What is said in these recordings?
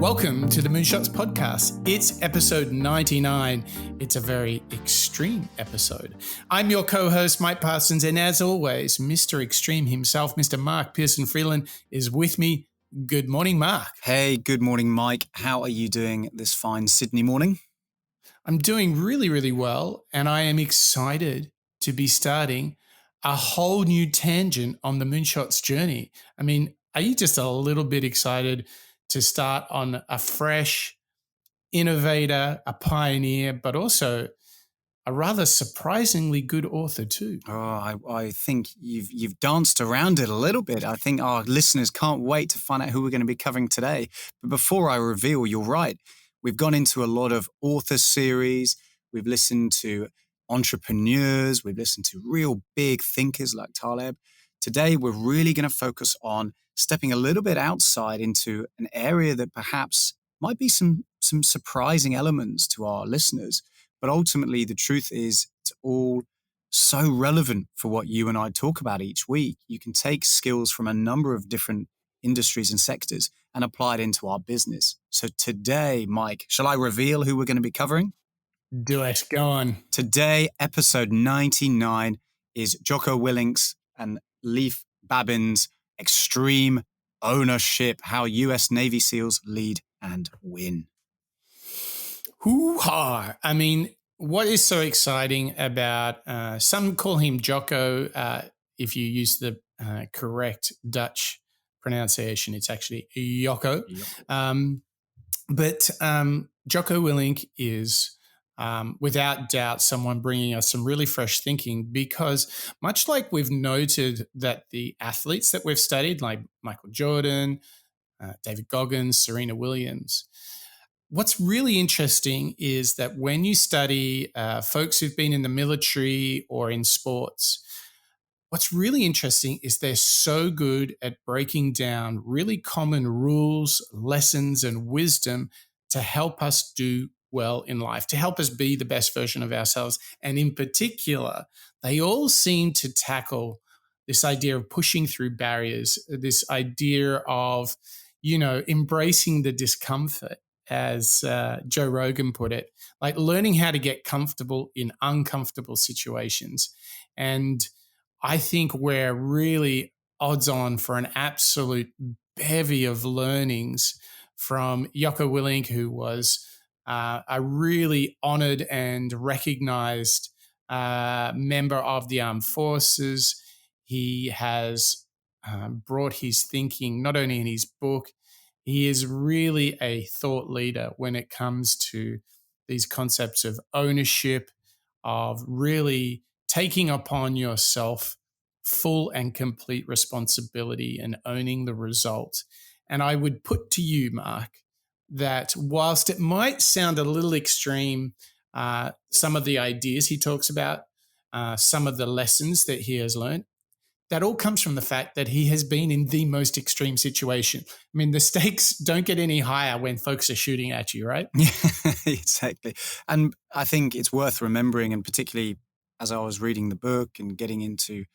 Welcome to the Moonshots Podcast. It's episode 99. It's a very extreme episode. I'm your co-host, Mike Parsons, and as always, Mr. Extreme himself, Mr. Mark Pearson Freeland, is with me. Good morning, Mark. Hey, good morning, Mike. How are you doing this fine Sydney morning? I'm doing really, really well, and I am excited to be starting a whole new tangent on the Moonshots journey. I mean, are you just a little bit excited to start on a fresh innovator, a pioneer, but also a rather surprisingly good author too? Oh, I think you've danced around it a little bit. I think our listeners can't wait to find out who we're going to be covering today. But before I reveal, you're right. We've gone into a lot of author series. We've listened to entrepreneurs. We've listened to real big thinkers like Taleb. Today, we're really going to focus on stepping a little bit outside into an area that perhaps might be some surprising elements to our listeners. But ultimately, the truth is it's all so relevant for what you and I talk about each week. You can take skills from a number of different industries and sectors and apply it into our business. So today, Mike, shall I reveal who we're going to be covering? Do it. Go on. Today, episode 99 is Jocko Willink's and Leif Babin's Extreme Ownership, How U.S. Navy SEALs Lead and Win. Hoo-ha. I mean, what is so exciting about, some call him Jocko, if you use the correct Dutch pronunciation, it's actually Jocko. But Jocko Willink is without doubt someone bringing us some really fresh thinking, because much like we've noted that the athletes that we've studied, like Michael Jordan, David Goggins, Serena Williams, what's really interesting is that when you study folks who've been in the military or in sports, what's really interesting is they're so good at breaking down really common rules, lessons, and wisdom to help us do well in life, to help us be the best version of ourselves. And in particular, they all seem to tackle this idea of pushing through barriers, this idea of, embracing the discomfort, as Joe Rogan put it, like learning how to get comfortable in uncomfortable situations. And I think we're really odds on for an absolute bevy of learnings from Jocko Willink, who was a really honored and recognized member of the armed forces. He has brought his thinking not only in his book, he is really a thought leader when it comes to these concepts of ownership, of really taking upon yourself full and complete responsibility and owning the result. And I would put to you, Mark, that whilst it might sound a little extreme, some of the ideas he talks about, some of the lessons that he has learned, that all comes from the fact that he has been in the most extreme situation. I mean, the stakes don't get any higher when folks are shooting at you, right? Yeah, exactly. And I think it's worth remembering, and particularly as I was reading the book and getting into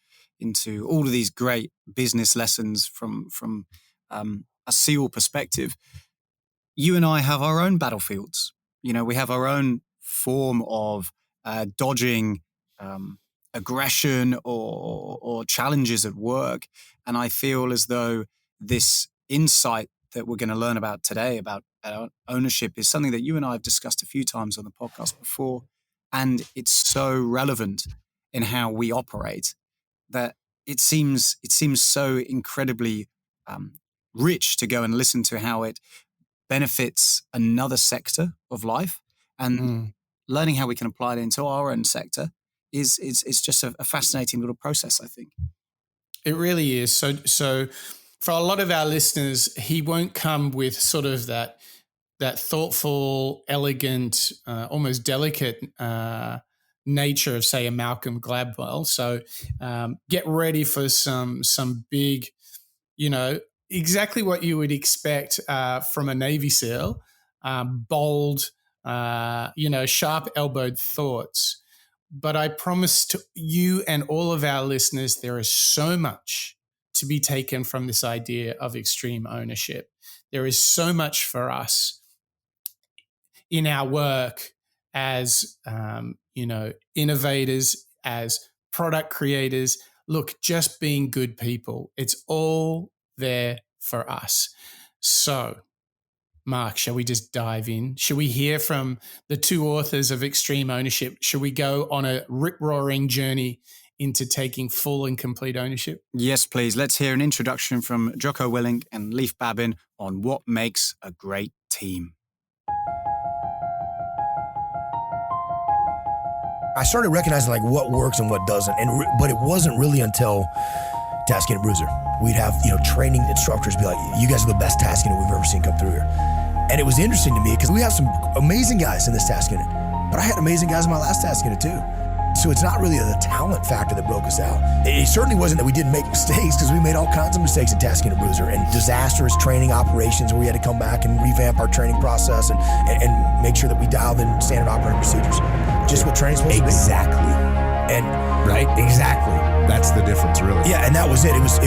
all of these great business lessons from a SEAL perspective, you and I have our own battlefields. We have our own form of dodging aggression or challenges at work. And I feel as though this insight that we're going to learn about today about ownership is something that you and I have discussed a few times on the podcast before. And it's so relevant in how we operate that it seems so incredibly rich to go and listen to how it benefits another sector of life, and learning how we can apply it into our own sector is just a fascinating little process, I think. It really is. So for a lot of our listeners, he won't come with sort of that thoughtful, elegant, almost delicate nature of, say, a Malcolm Gladwell. So get ready for some big, exactly what you would expect from a Navy SEAL, bold, sharp-elbowed thoughts. But I promise to you and all of our listeners, there is so much to be taken from this idea of extreme ownership. There is so much for us in our work as, innovators, as product creators. Look, just being good people. It's all there for us. So, Mark, shall we just dive in? Shall we hear from the two authors of Extreme Ownership? Shall we go on a rip-roaring journey into taking full and complete ownership? Yes, please. Let's hear an introduction from Jocko Willink and Leif Babin on what makes a great team. I started recognizing like what works and what doesn't, but it wasn't really until Tasking and Bruiser. We'd have training instructors be like, "You guys are the best task unit we've ever seen come through here," and it was interesting to me because we have some amazing guys in this task unit, but I had amazing guys in my last task unit too. So it's not really the talent factor that broke us out. It certainly wasn't that we didn't make mistakes, because we made all kinds of mistakes at Tasking and Bruiser and disastrous training operations where we had to come back and revamp our training process and make sure that we dialed in standard operating procedures. Just what training's supposed to be. Exactly. And right? Exactly. That's the difference, really. Yeah, and that was it. It was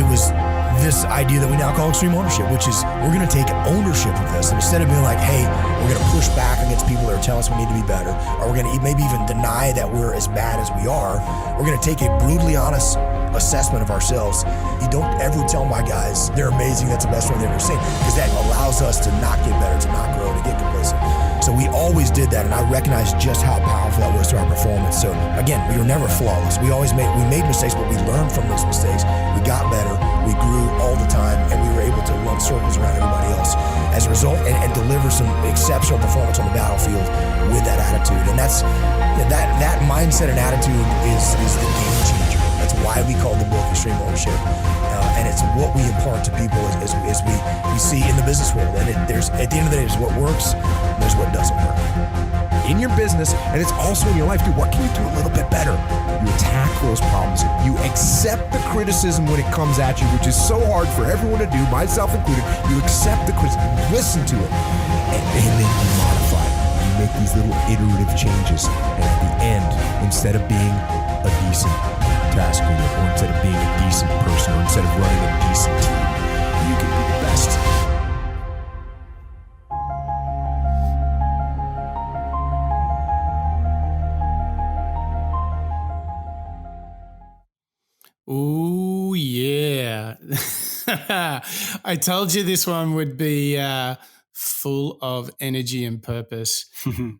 this idea that we now call extreme ownership, which is we're going to take ownership of this. And instead of being like, hey, we're going to push back against people that are telling us we need to be better, or we're going to maybe even deny that we're as bad as we are, we're going to take a brutally honest assessment of ourselves. You don't ever tell my guys they're amazing, that's the best one they've ever seen, because that allows us to not get better, to not grow, to get complacent. So we always did that, and I recognized just how powerful that was to our performance. So again, we were never flawless. We made mistakes, but we learned from those mistakes. We got better, we grew all the time, and we were able to run circles around everybody else as a result, and deliver some exceptional performance on the battlefield with that attitude. And that mindset and attitude is the game changer. That's why we call the book Extreme Ownership. And it's what we impart to people as we see in the business world. And at the end of the day, there's what works, and there's what doesn't work. In your business, and it's also in your life, dude, what can you do a little bit better? You attack those problems. You accept the criticism when it comes at you, which is so hard for everyone to do, myself included. You accept the criticism, you listen to it, and then you modify it. You make these little iterative changes. And at the end, instead of being a decent task leader, or instead of being a decent person, or instead of running a decent team, you can be the best. Ooh, yeah. I told you this one would be full of energy and purpose.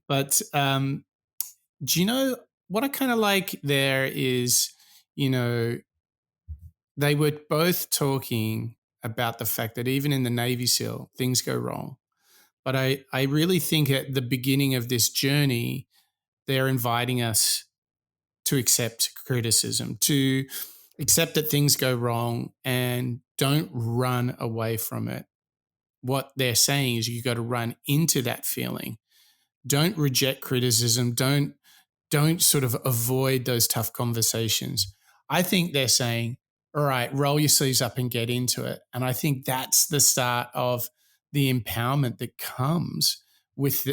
But do you know what I kind of like there is, they were both talking about the fact that even in the Navy SEAL, things go wrong. But I really think at the beginning of this journey, they're inviting us to accept criticism, to accept that things go wrong and don't run away from it. What they're saying is you got to run into that feeling. Don't reject criticism. Don't sort of avoid those tough conversations. I think they're saying, all right, roll your sleeves up and get into it. And I think that's the start of the empowerment that comes with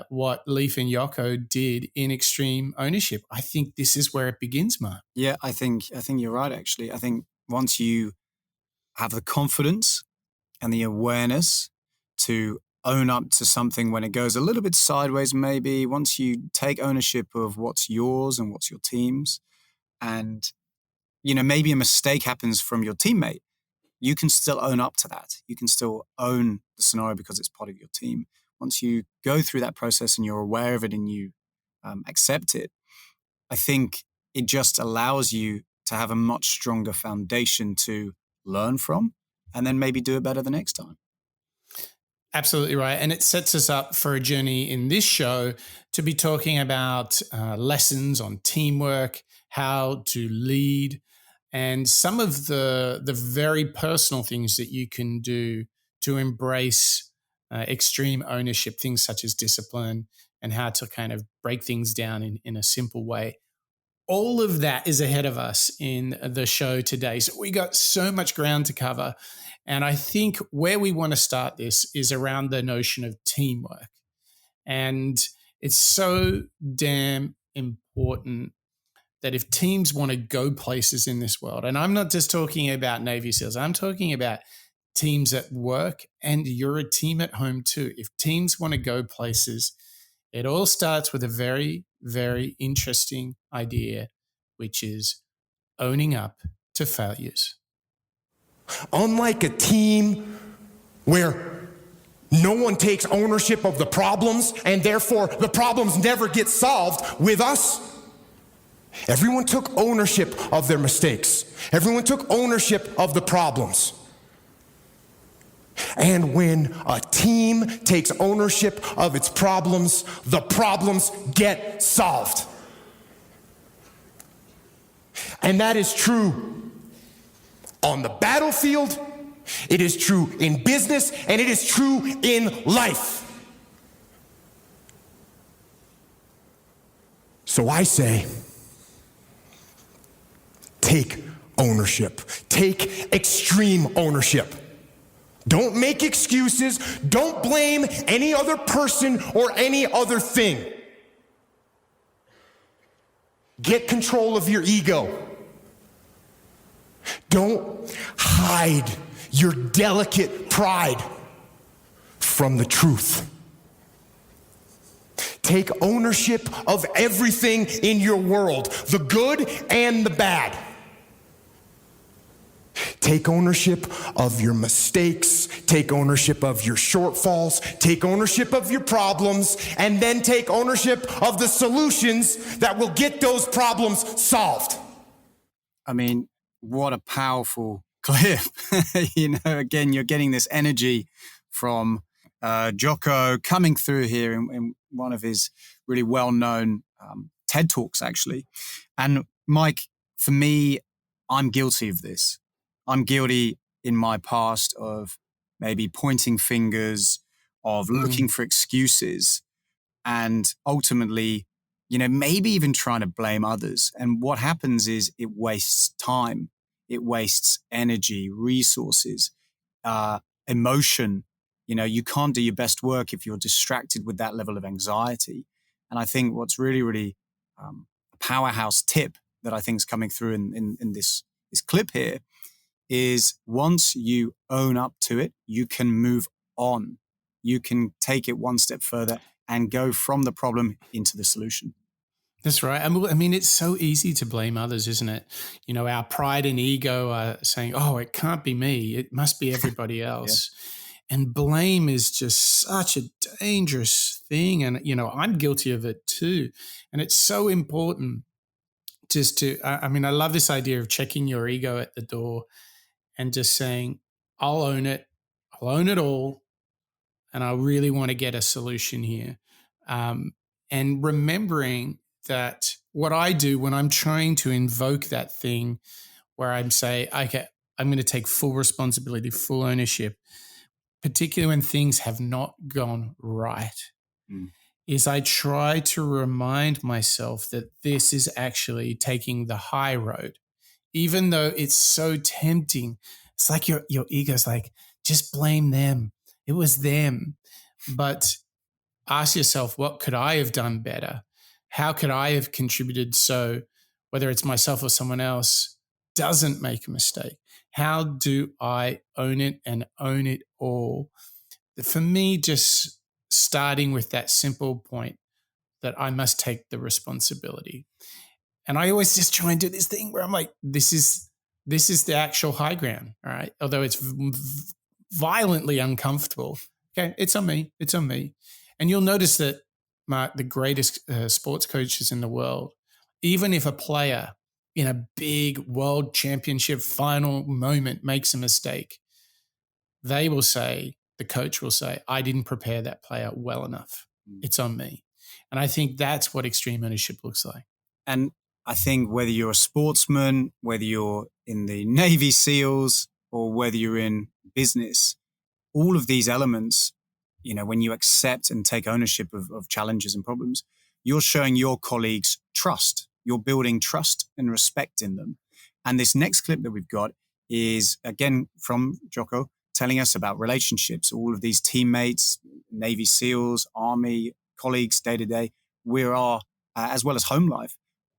what Leif and Jocko did in Extreme Ownership. I think this is where it begins, Mark. Yeah, I think you're right, actually. I think once you have the confidence and the awareness to own up to something when it goes a little bit sideways, maybe, once you take ownership of what's yours and what's your team's, and, maybe a mistake happens from your teammate, you can still own up to that. You can still own the scenario because it's part of your team. Once you go through that process and you're aware of it and you accept it, I think it just allows you to have a much stronger foundation to learn from and then maybe do it better the next time. Absolutely right. And it sets us up for a journey in this show to be talking about lessons on teamwork, how to lead, and some of the very personal things that you can do to embrace extreme ownership, things such as discipline and how to kind of break things down in a simple way. All of that is ahead of us in the show today. So we got so much ground to cover. And I think where we want to start this is around the notion of teamwork. And it's so damn important that if teams want to go places in this world, and I'm not just talking about Navy SEALs, I'm talking about teams at work, and you're a team at home too. If teams want to go places, it all starts with a very, very interesting idea, which is owning up to failures. Unlike a team where no one takes ownership of the problems and therefore the problems never get solved, with us, everyone took ownership of their mistakes. Everyone took ownership of the problems. And when a team takes ownership of its problems, the problems get solved. And that is true on the battlefield, it is true in business, and it is true in life. So I say, take ownership. Take extreme ownership. Don't make excuses. Don't blame any other person or any other thing. Get control of your ego. Don't hide your delicate pride from the truth. Take ownership of everything in your world, the good and the bad. Take ownership of your mistakes, take ownership of your shortfalls, take ownership of your problems, and then take ownership of the solutions that will get those problems solved. I mean, what a powerful clip. Again, you're getting this energy from Jocko coming through here in one of his really well-known TED Talks, actually. And Mike, for me, I'm guilty of this. I'm guilty in my past of maybe pointing fingers, of looking for excuses, and ultimately, maybe even trying to blame others. And what happens is it wastes time. It wastes energy, resources, emotion. You can't do your best work if you're distracted with that level of anxiety. And I think what's really, really a powerhouse tip that I think is coming through in this clip here is once you own up to it, you can move on. You can take it one step further and go from the problem into the solution. That's right. I mean, it's so easy to blame others, isn't it? Our pride and ego are saying, oh, it can't be me. It must be everybody else. Yeah. And blame is just such a dangerous thing. And, I'm guilty of it too. And it's so important just to, I love this idea of checking your ego at the door and just saying, I'll own it. I'll own it all. And I really want to get a solution here. And remembering that what I do when I'm trying to invoke that thing where I'm saying, okay, I'm going to take full responsibility, full ownership, particularly when things have not gone right, is I try to remind myself that this is actually taking the high road. Even though it's so tempting, it's like your ego's like, just blame them. It was them. But ask yourself, what could I have done better? How could I have contributed so whether it's myself or someone else doesn't make a mistake? How do I own it and own it all? For me, just starting with that simple point that I must take the responsibility. And I always just try and do this thing where I'm like, this is the actual high ground, all right? Although it's violently uncomfortable. Okay, it's on me. It's on me. And you'll notice that the greatest sports coaches in the world, even if a player in a big world championship final moment makes a mistake, the coach will say, I didn't prepare that player well enough. It's on me. And I think that's what extreme ownership looks like. And I think whether you're a sportsman, whether you're in the Navy SEALs, or whether you're in business, all of these elements, when you accept and take ownership of challenges and problems, you're showing your colleagues trust. You're building trust and respect in them. And this next clip that we've got is, again, from Jocko, telling us about relationships. All of these teammates, Navy SEALs, Army, colleagues, day to day, we are, as well as home life,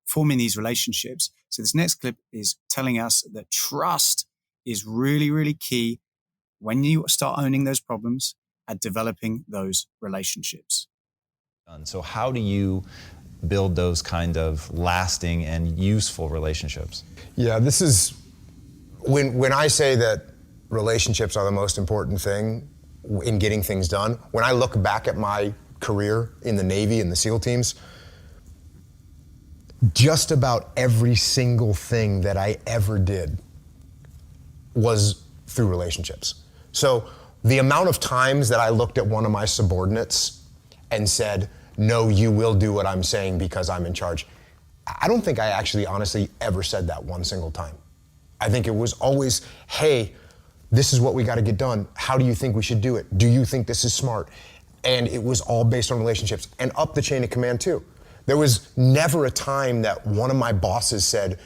forming these relationships. So this next clip is telling us that trust is really, really key when you start owning those problems at developing those relationships. So how do you build those kind of lasting and useful relationships? Yeah, this is, when I say that relationships are the most important thing in getting things done, when I look back at my career in the Navy and the SEAL teams, just about every single thing that I ever did was through relationships. So the amount of times that I looked at one of my subordinates and said, no, you will do what I'm saying because I'm in charge, I don't think I actually honestly ever said that one single time. I think it was always, hey, this is what we got to get done. How do you think we should do it? Do you think this is smart? And it was all based on relationships and up the chain of command too. There was never a time that one of my bosses said,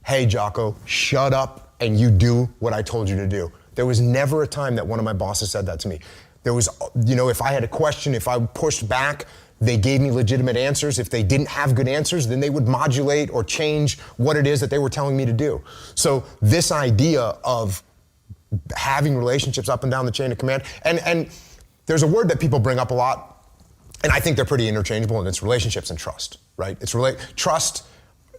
hey, Jocko, shut up and you do what I told you to do. There was never a time that one of my bosses said that to me. There was, if I had a question, if I pushed back, they gave me legitimate answers. If they didn't have good answers, then they would modulate or change what it is that they were telling me to do. So this idea of having relationships up and down the chain of command, and there's a word that people bring up a lot, and I think they're pretty interchangeable, and it's relationships and trust, right? Trust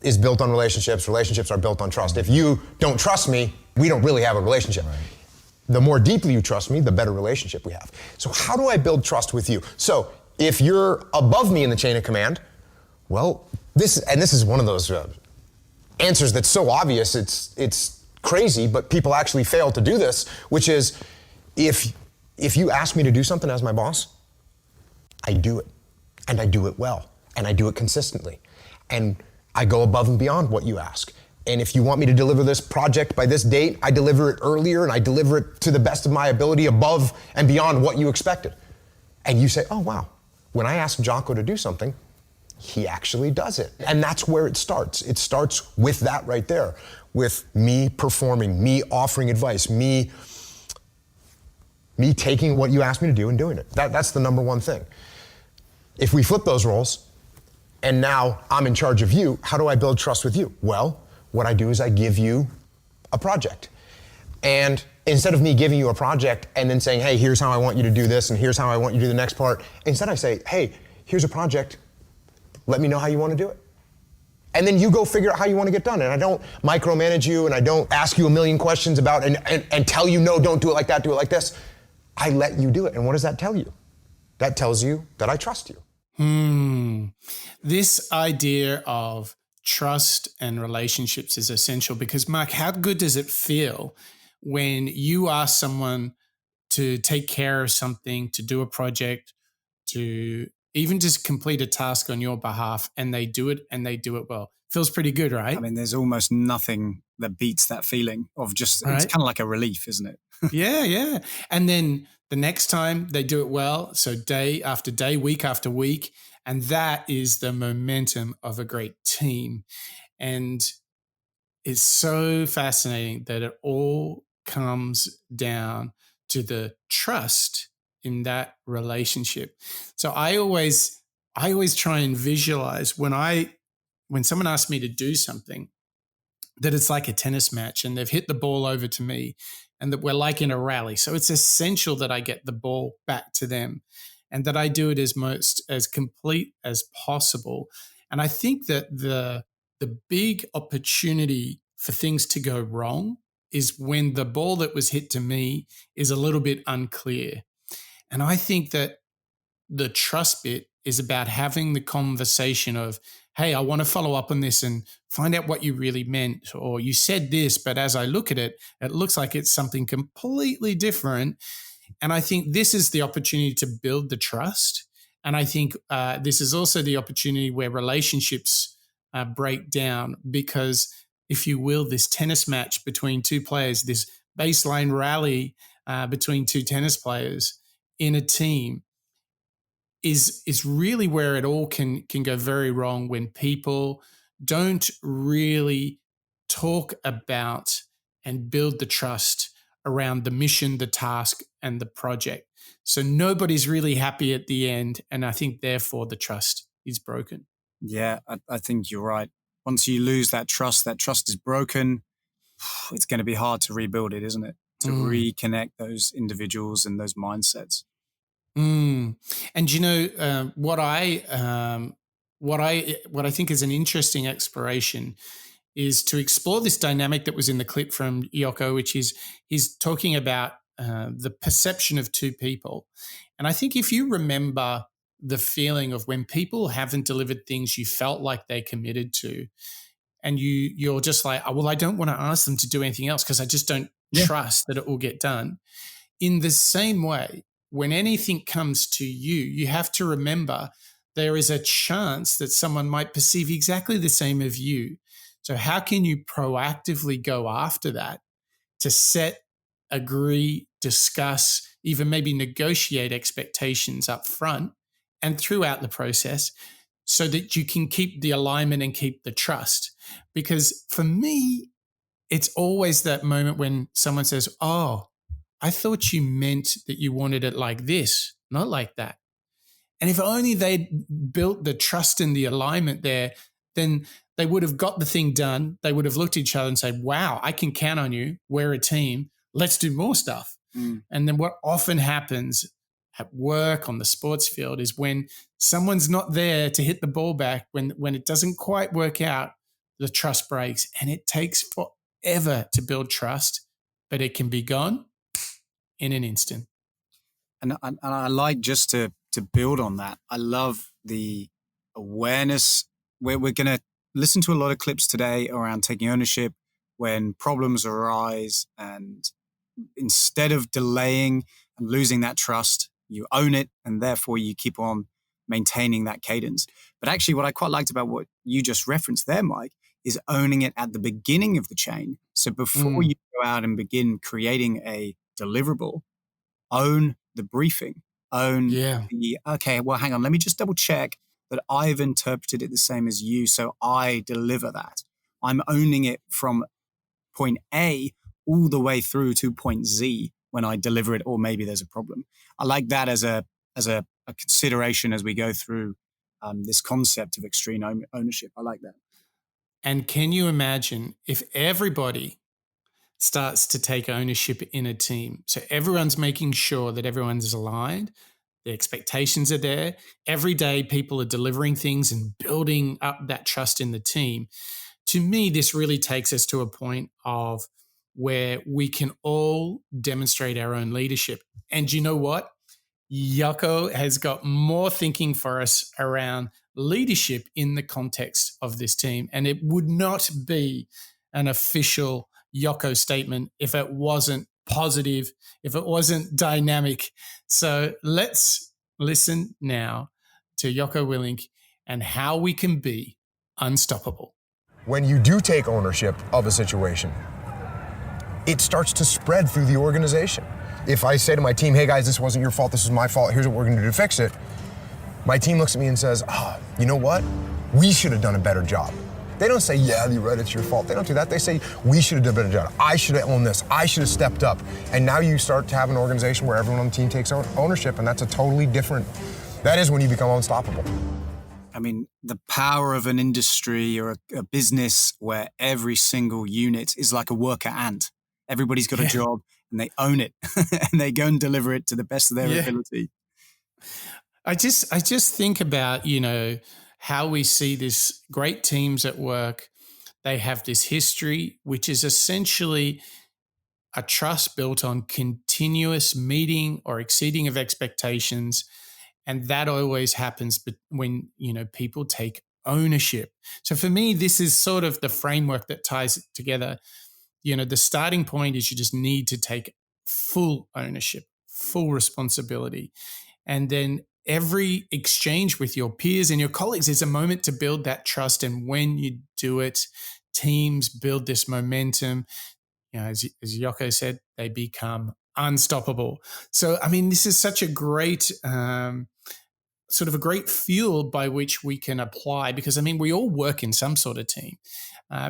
is built on relationships. Relationships are built on trust. If you don't trust me, we don't really have a relationship. Right. The more deeply you trust me, the better relationship we have. So how do I build trust with you? So if you're above me in the chain of command, well, this is one of those answers that's so obvious, it's crazy, but people actually fail to do this, which is if you ask me to do something as my boss, I do it, and I do it well, and I do it consistently, and I go above and beyond what you ask. And if you want me to deliver this project by this date, I deliver it earlier, and I deliver it to the best of my ability above and beyond what you expected. And you say, oh wow, when I ask Jocko to do something, he actually does it. And that's where it starts. It starts with that right there, with me performing, me offering advice, me taking what you asked me to do and doing it. That's the number one thing. If we flip those roles, and now I'm in charge of you, how do I build trust with you? Well, what I do is I give you a project. And instead of me giving you a project and then saying, hey, here's how I want you to do this, and here's how I want you to do the next part, instead I say, hey, here's a project, let me know how you want to do it. And then you go figure out how you want to get done. And I don't micromanage you, and I don't ask you a million questions about and tell you, no, don't do it like that, do it like this. I let you do it. And what does that tell you? That tells you that I trust you. This idea of trust and relationships is essential because, Mark, how good does it feel when you ask someone to take care of something, to do a project, to even just complete a task on your behalf, and they do it well? Feels pretty good, right? I mean, there's almost nothing that beats that feeling of just, right? It's kind of like a relief, isn't it? Yeah. And then the next time they do it well, so day after day, week after week, and that is the momentum of a great team. And it's so fascinating that it all comes down to the trust in that relationship. So I always try and visualize when someone asks me to do something, that it's like a tennis match and they've hit the ball over to me and that we're like in a rally. So it's essential that I get the ball back to them and that I do it as complete as possible. And I think that the big opportunity for things to go wrong is when the ball that was hit to me is a little bit unclear. And I think that the trust bit is about having the conversation of, hey, I want to follow up on this and find out what you really meant, or you said this, but as I look at it, it looks like it's something completely different. And I think this is the opportunity to build the trust. And I think this is also the opportunity where relationships break down because, if you will, this tennis match between two players, this baseline rally between two tennis players in a team is really where it all can go very wrong when people don't really talk about and build the trust around the mission, the task, and the project. So nobody's really happy at the end, and I think therefore the trust is broken. Yeah, I think you're right once you lose that trust is broken. It's going to be hard to rebuild it, isn't it? To reconnect those individuals and those mindsets. And what I think is an interesting exploration is to explore this dynamic that was in the clip from Jocko, which is he's talking about the perception of two people. And I think if you remember the feeling of when people haven't delivered things you felt like they committed to, and you're just like, oh, well, I don't want to ask them to do anything else because I just don't trust that it will get done. In the same way, when anything comes to you, you have to remember there is a chance that someone might perceive exactly the same as you. So how can you proactively go after that to set, agree, discuss, even maybe negotiate expectations up front and throughout the process so that you can keep the alignment and keep the trust? Because for me, it's always that moment when someone says, oh, I thought you meant that you wanted it like this, not like that. And if only they'd built the trust and the alignment there, then they would have got the thing done. They would have looked at each other and said, wow, I can count on you. We're a team. Let's do more stuff. And then what often happens at work, on the sports field, is when someone's not there to hit the ball back, when it doesn't quite work out, the trust breaks. And it takes forever to build trust, but it can be gone in an instant. And I like, just to build on that, I love the awareness. We're going to listen to a lot of clips today around taking ownership when problems arise, and instead of delaying and losing that trust, you own it, and therefore you keep on maintaining that cadence. But actually, what I quite liked about what you just referenced there, Mike, is owning it at the beginning of the chain. So before you go out and begin creating a deliverable, own the briefing, own okay, well, hang on, let me just double check that I've interpreted it the same as you, so I deliver that. I'm owning it from point A all the way through to point Z when I deliver it, or maybe there's a problem. I like that as a consideration as we go through this concept of extreme ownership. I like that. And can you imagine if everybody starts to take ownership in a team? So everyone's making sure that everyone's aligned, the expectations are there. Every day people are delivering things and building up that trust in the team. To me, this really takes us to a point of where we can all demonstrate our own leadership. And you know what? Jocko has got more thinking for us around leadership in the context of this team. And it would not be an official Jocko statement if it wasn't positive, if it wasn't dynamic. So let's listen now to Jocko Willink and how we can be unstoppable. When you do take ownership of a situation, it starts to spread through the organization. If I say to my team, hey guys, this wasn't your fault, this is my fault, here's what we're gonna do to fix it, my team looks at me and says, you know what? We should have done a better job. They don't say, yeah, you're right, it's your fault. They don't do that. They say, we should have done a better job. I should have owned this. I should have stepped up. And now you start to have an organization where everyone on the team takes ownership, and that's a totally different, that is when you become unstoppable. I mean, the power of an industry or a business where every single unit is like a worker ant. Everybody's got a job and they own it and they go and deliver it to the best of their ability. I just think about, how we see this great teams at work. They have this history, which is essentially a trust built on continuous meeting or exceeding of expectations. And that always happens when, people take ownership. So for me, this is sort of the framework that ties it together. The starting point is you just need to take full ownership, full responsibility. And then every exchange with your peers and your colleagues is a moment to build that trust. And when you do it, teams build this momentum. As Jocko said, they become unstoppable. So, this is such a great sort of a great fuel by which we can apply, because we all work in some sort of team.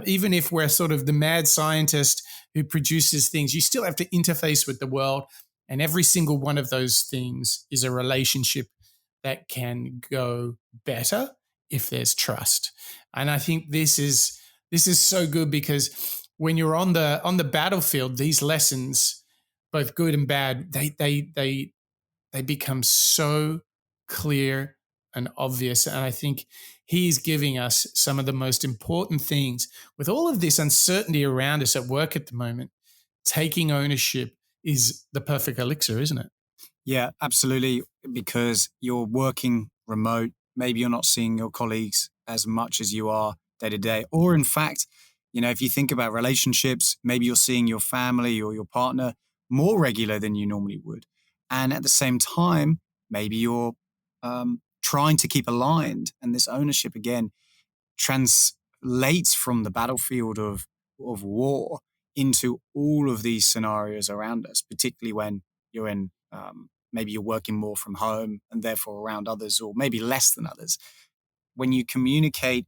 Even if we're sort of the mad scientist who produces things, you still have to interface with the world. And every single one of those things is a relationship that can go better if there's trust. And I think this is so good, because when you're on the battlefield, these lessons, both good and bad, they become so clear and obvious. And I think he's giving us some of the most important things with all of this uncertainty around us at work at the moment. Taking ownership is the perfect elixir, isn't it? Yeah, absolutely. Because you're working remote, maybe you're not seeing your colleagues as much as you are day to day. Or in fact, if you think about relationships, maybe you're seeing your family or your partner more regular than you normally would. And at the same time, maybe you're trying to keep aligned. And this ownership, again, translates from the battlefield of war into all of these scenarios around us, particularly when you're in, maybe you're working more from home and therefore around others, or maybe less than others. When you communicate,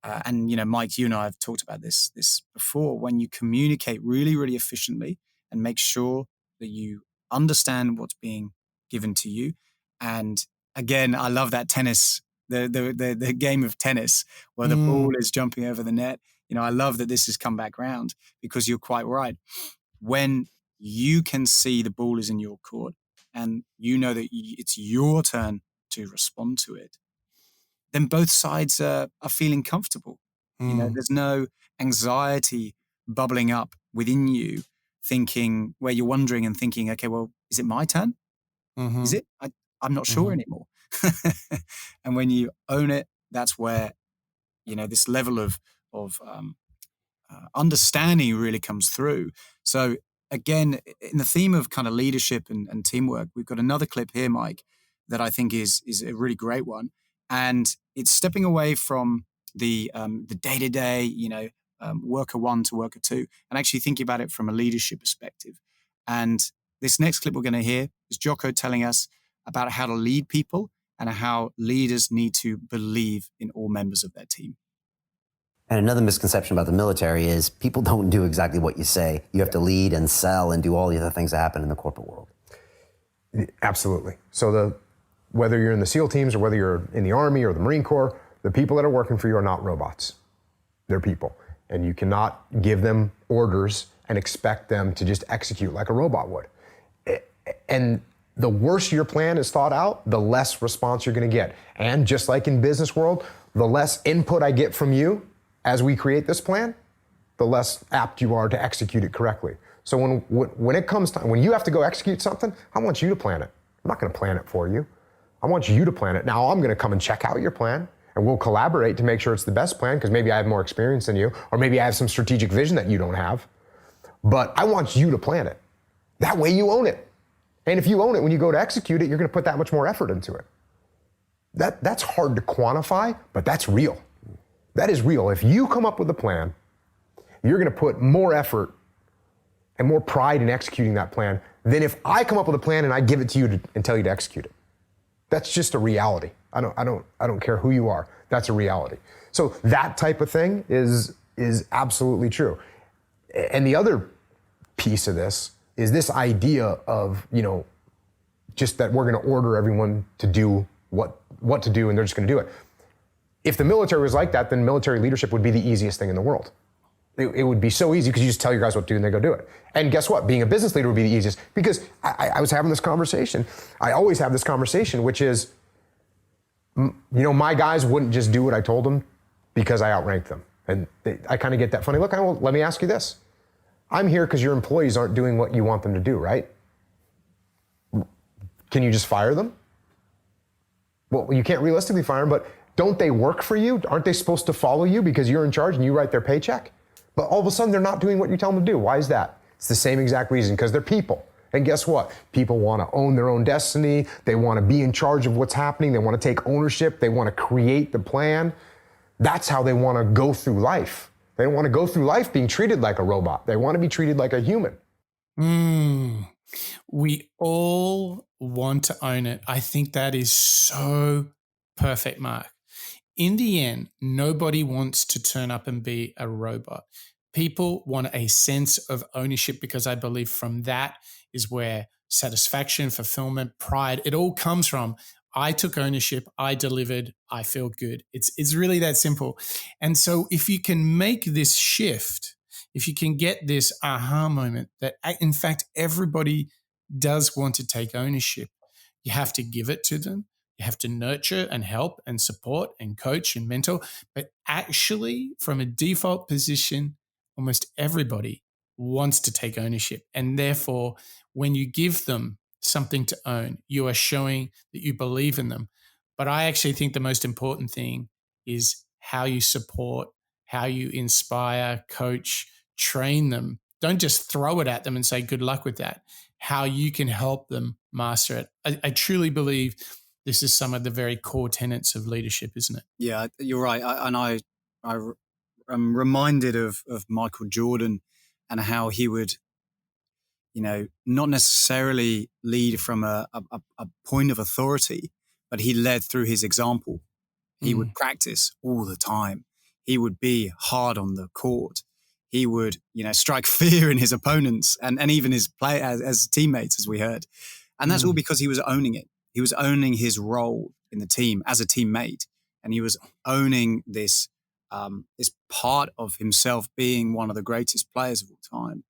and Mike, you and I have talked about this before, when you communicate really, really efficiently and make sure that you understand what's being given to you. And again, I love that tennis, the game of tennis where the ball is jumping over the net. I love that this has come back round, because you're quite right. When you can see the ball is in your court and you know that it's your turn to respond to it, then both sides are feeling comfortable. There's no anxiety bubbling up within you, thinking, where you're wondering and thinking, okay, well, is it my turn? Mm-hmm. Is it? I'm not sure anymore. And when you own it, that's where, this level of understanding really comes through. So again, in the theme of kind of leadership and teamwork, we've got another clip here, Mike, that I think is a really great one. And it's stepping away from the day-to-day, worker one to worker two, and actually thinking about it from a leadership perspective. And this next clip we're going to hear is Jocko telling us about how to lead people and how leaders need to believe in all members of their team. And another misconception about the military is people don't do exactly what you say. You have to lead and sell and do all the other things that happen in the corporate world. Absolutely. So whether you're in the SEAL teams or whether you're in the Army or the Marine Corps, the people that are working for you are not robots. They're people. And you cannot give them orders and expect them to just execute like a robot would. And the worse your plan is thought out, the less response you're going to get. And just like in business world, the less input I get from you as we create this plan, the less apt you are to execute it correctly. So when it comes time, when you have to go execute something, I want you to plan it. I'm not going to plan it for you. I want you to plan it. Now I'm going to come and check out your plan, and we'll collaborate to make sure it's the best plan, because maybe I have more experience than you, or maybe I have some strategic vision that you don't have. But I want you to plan it. That way you own it. And if you own it, when you go to execute it, you're going to put that much more effort into it. That's hard to quantify, but that's real. That is real. If you come up with a plan, you're going to put more effort and more pride in executing that plan than if I come up with a plan and I give it to you and tell you to execute it. That's just a reality. I don't care who you are. That's a reality. So that type of thing is absolutely true. And the other piece of this is this idea of, just that we're going to order everyone to do what to do and they're just going to do it. If the military was like that, then military leadership would be the easiest thing in the world. It would be so easy because you just tell your guys what to do and they go do it. And guess what? Being a business leader would be the easiest, because I was having this conversation. I always have this conversation, which is, my guys wouldn't just do what I told them because I outranked them. And I kind of get that funny look. Well, let me ask you this. I'm here because your employees aren't doing what you want them to do, right? Can you just fire them? Well, you can't realistically fire them, but don't they work for you? Aren't they supposed to follow you because you're in charge and you write their paycheck? But all of a sudden, they're not doing what you tell them to do. Why is that? It's the same exact reason, because they're people. And guess what? People want to own their own destiny. They want to be in charge of what's happening. They want to take ownership. They want to create the plan. That's how they want to go through life. They don't want to go through life being treated like a robot. They want to be treated like a human. We all want to own it. I think that is so perfect, Mark. In the end, nobody wants to turn up and be a robot. People want a sense of ownership, because I believe from that is where satisfaction, fulfillment, pride, it all comes from. I took ownership, I delivered, I feel good. It's really that simple. And so if you can make this shift, if you can get this aha moment that in fact everybody does want to take ownership, you have to give it to them. You have to nurture and help and support and coach and mentor. But actually, from a default position, almost everybody wants to take ownership. And therefore, when you give them something to own, you are showing that you believe in them. But I actually think the most important thing is how you support, how you inspire, coach, train them. Don't just throw it at them and say, good luck with that. How you can help them master it. I truly believe this is some of the very core tenets of leadership, isn't it? Yeah, you're right. I'm reminded of Michael Jordan and how he would, not necessarily lead from a point of authority, but he led through his example. He would practice all the time. He would be hard on the court. He would, strike fear in his opponents and even his as teammates, as we heard. And that's all because he was owning it. He was owning his role in the team as a teammate. And he was owning this part of himself being one of the greatest players of all time.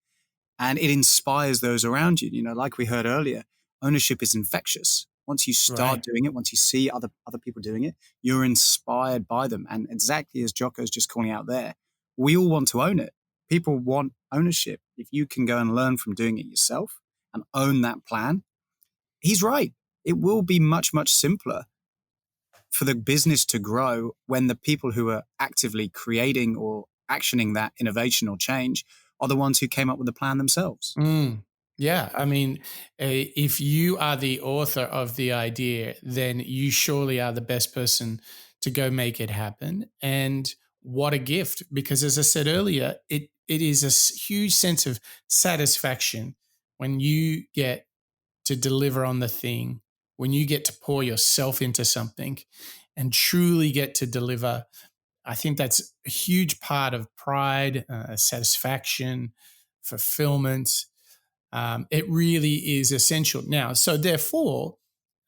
And it inspires those around you. Like we heard earlier, ownership is infectious. Once you start doing it, once you see other people doing it, you're inspired by them. And exactly as Jocko's just calling out there, we all want to own it. People want ownership. If you can go and learn from doing it yourself and own that plan, he's right. It will be much, much simpler for the business to grow when the people who are actively creating or actioning that innovation or change are the ones who came up with the plan themselves. Yeah. I mean, if you are the author of the idea, then you surely are the best person to go make it happen. And what a gift, because as I said earlier, it is a huge sense of satisfaction when you get to deliver on the thing, when you get to pour yourself into something and truly get to deliver. I think that's a huge part of pride, satisfaction, fulfillment. It really is essential now. So therefore,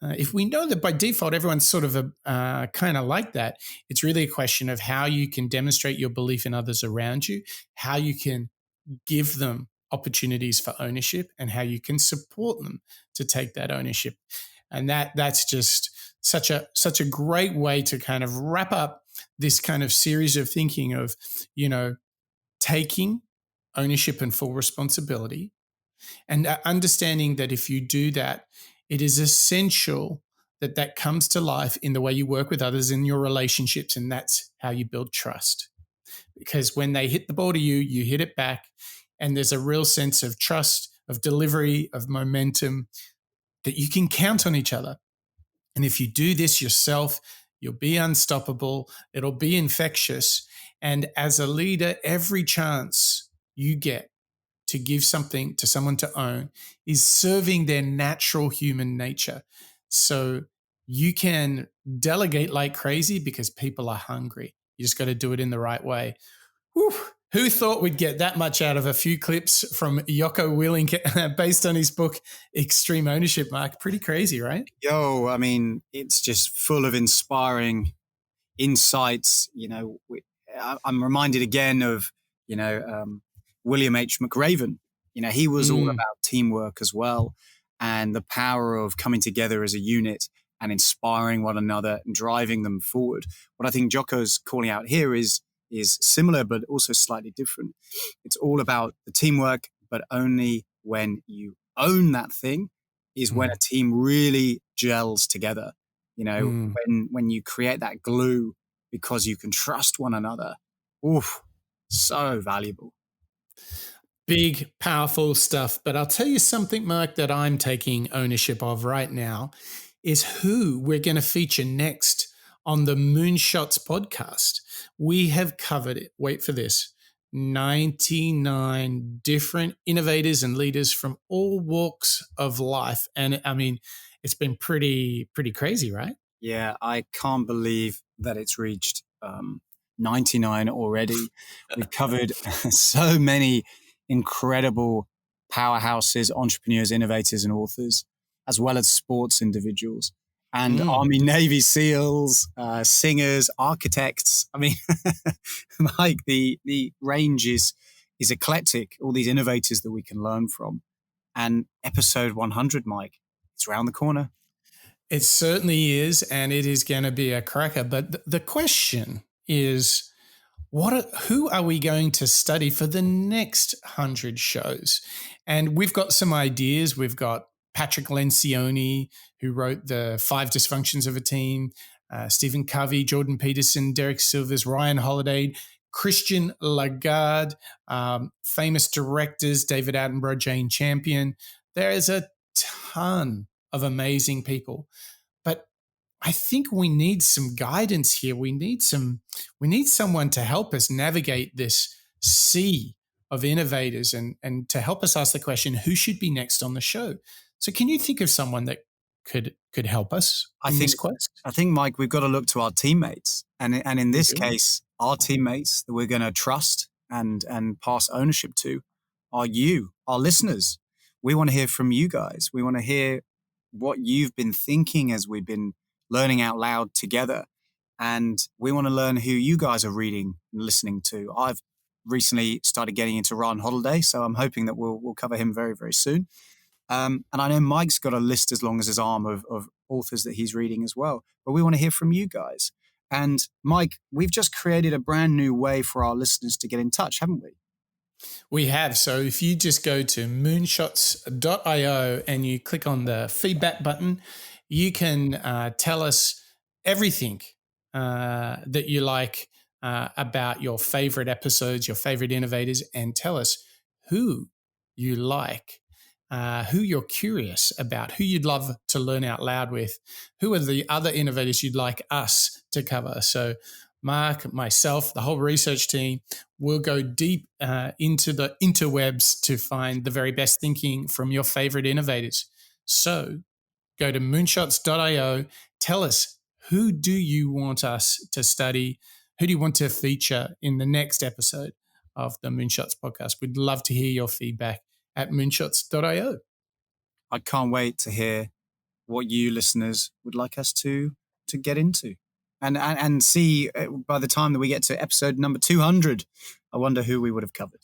if we know that by default, everyone's sort of kind of like that, it's really a question of how you can demonstrate your belief in others around you, how you can give them opportunities for ownership, and how you can support them to take that ownership. And that's just such a great way to kind of wrap up this kind of series of thinking of, taking ownership and full responsibility, and understanding that if you do that, it is essential that comes to life in the way you work with others in your relationships. And that's how you build trust. Because when they hit the ball to you, you hit it back. And there's a real sense of trust, of delivery, of momentum, that you can count on each other. And if you do this yourself, you'll be unstoppable. It'll be infectious. And as a leader, every chance you get to give something to someone to own is serving their natural human nature. So you can delegate like crazy because people are hungry. You just got to do it in the right way. Whew. Who thought we'd get that much out of a few clips from Jocko Willink based on his book, Extreme Ownership, Mark? Pretty crazy, right? I mean, it's just full of inspiring insights. I'm reminded again of, William H. McRaven. He was all about teamwork as well, and the power of coming together as a unit and inspiring one another and driving them forward. What I think Jocko's calling out here is similar, but also slightly different. It's all about the teamwork, but only when you own that thing is when a team really gels together. When you create that glue because you can trust one another. Oof, so valuable. Big, powerful stuff. But I'll tell you something, Mark, that I'm taking ownership of right now is who we're going to feature next on the Moonshots podcast. We have covered it. Wait for this. 99 different innovators and leaders from all walks of life. And I mean, it's been pretty crazy, right? Yeah, I can't believe that it's reached 99 already. We've covered so many incredible powerhouses, entrepreneurs, innovators, and authors, as well as sports individuals. and Army, Navy SEALs, singers, architects. I mean, Mike, the range is eclectic, all these innovators that we can learn from. And episode 100, Mike, it's around the corner. It certainly is, and it is going to be a cracker. But the question is, who are we going to study for the next 100 shows? And we've got some ideas. We've got Patrick Lencioni, who wrote the 5 Dysfunctions of a Team, Stephen Covey, Jordan Peterson, Derek Silvers, Ryan Holiday, Christian Lagarde, famous directors, David Attenborough, Jane Champion. There is a ton of amazing people. But I think we need some guidance here. We need someone to help us navigate this sea of innovators and to help us ask the question, who should be next on the show? So can you think of someone that could help us in this quest? I think, Mike, we've got to look to our teammates. And in this case, our teammates that we're going to trust and pass ownership to are you, our listeners. We want to hear from you guys. We want to hear what you've been thinking as we've been learning out loud together. And we want to learn who you guys are reading and listening to. I've recently started getting into Ryan Holiday, so I'm hoping that we'll cover him very, very soon. And I know Mike's got a list as long as his arm of authors that he's reading as well. But we want to hear from you guys. And Mike, we've just created a brand new way for our listeners to get in touch, haven't we? We have. So if you just go to moonshots.io and you click on the feedback button, you can tell us everything that you like about your favorite episodes, your favorite innovators, and tell us who you like, who you're curious about, who you'd love to learn out loud with, who are the other innovators you'd like us to cover. So Mark, myself, the whole research team will go deep into the interwebs to find the very best thinking from your favorite innovators. So go to moonshots.io. Tell us, who do you want us to study? Who do you want to feature in the next episode of the Moonshots podcast? We'd love to hear your feedback at moonshots.io. I can't wait to hear what you listeners would like us to get into. And see, by the time that we get to episode number 200, I wonder who we would have covered.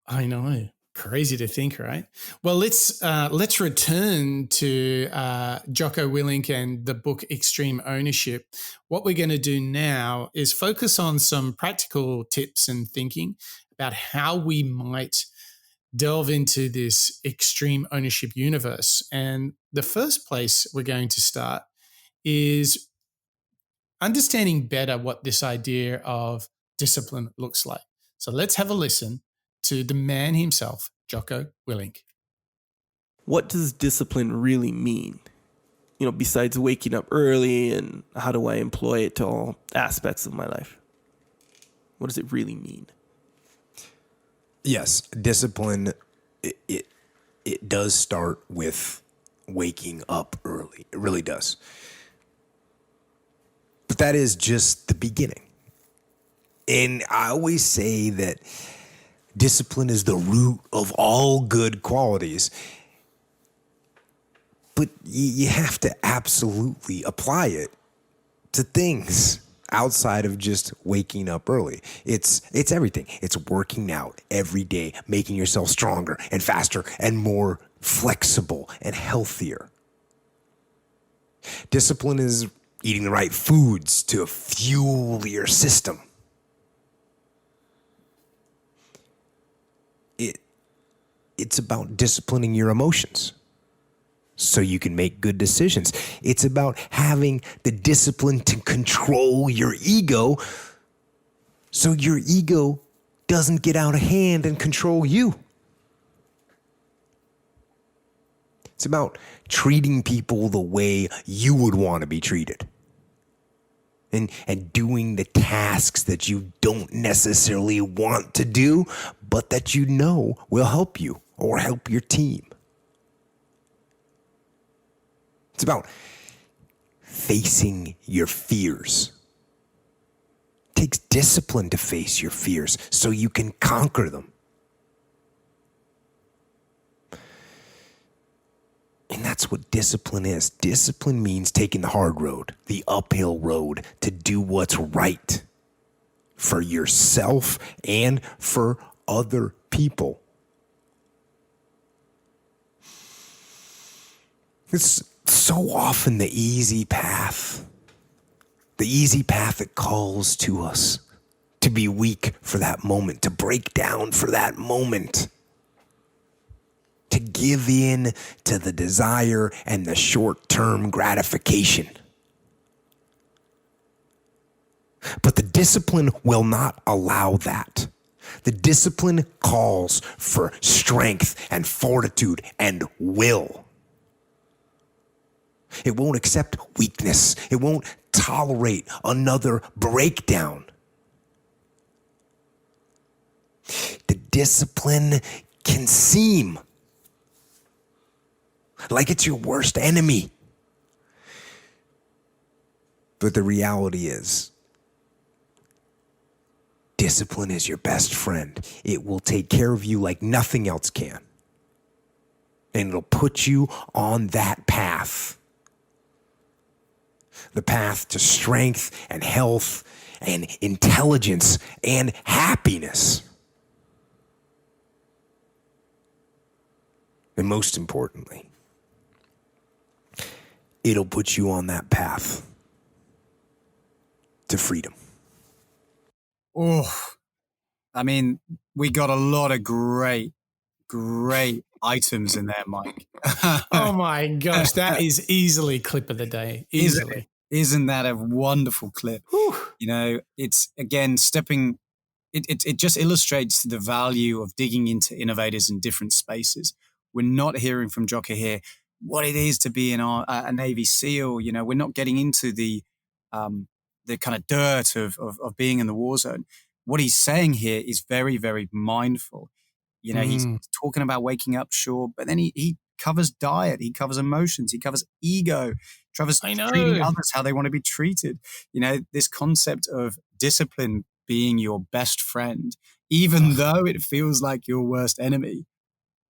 I know. Crazy to think, right? Well, let's return to Jocko Willink and the book Extreme Ownership. What we're going to do now is focus on some practical tips and thinking about how we might delve into this extreme ownership universe. And the first place we're going to start is understanding better what this idea of discipline looks like. So let's have a listen to the man himself, Jocko Willink. What does discipline really mean? Besides waking up early, and how do I employ it to all aspects of my life? What does it really mean? Yes, discipline, it does start with waking up early. It really does. But that is just the beginning. And I always say that discipline is the root of all good qualities. But you have to absolutely apply it to things outside of just waking up early. It's everything. It's working out every day, making yourself stronger and faster and more flexible and healthier. Discipline is eating the right foods to fuel your system. It's about disciplining your emotions so you can make good decisions. It's about having the discipline to control your ego so your ego doesn't get out of hand and control you. It's about treating people the way you would want to be treated. And doing the tasks that you don't necessarily want to do, but that you know will help you or help your team. It's about facing your fears. It takes discipline to face your fears so you can conquer them. And That's what discipline is. Discipline means taking the hard road, the uphill road, to do what's right for yourself and for other people. It's so often the easy path that calls to us to be weak for that moment, to break down for that moment, to give in to the desire and the short-term gratification. But the discipline will not allow that. The discipline calls for strength and fortitude and will. It won't accept weakness. It won't tolerate another breakdown. The discipline can seem like it's your worst enemy. But the reality is, discipline is your best friend. It will take care of you like nothing else can. And it'll put you on that path. The path to strength and health and intelligence and happiness. And most importantly, it'll put you on that path to freedom. Oh, I mean, we got a lot of great items in there, Mike. Oh my gosh, that is easily clip of the day. Easily. Isn't that a wonderful clip? Whew. You know, it's again it just illustrates the value of digging into innovators in different spaces. We're not hearing from Jocko here what it is to be a Navy SEAL. You know, we're not getting into the kind of dirt of being in the war zone. What he's saying here is very, very mindful. You know, he's talking about waking up, sure, but then he covers diet, he covers emotions, he covers ego, covers treating others how they want to be treated. You know, this concept of discipline being your best friend, even though it feels like your worst enemy.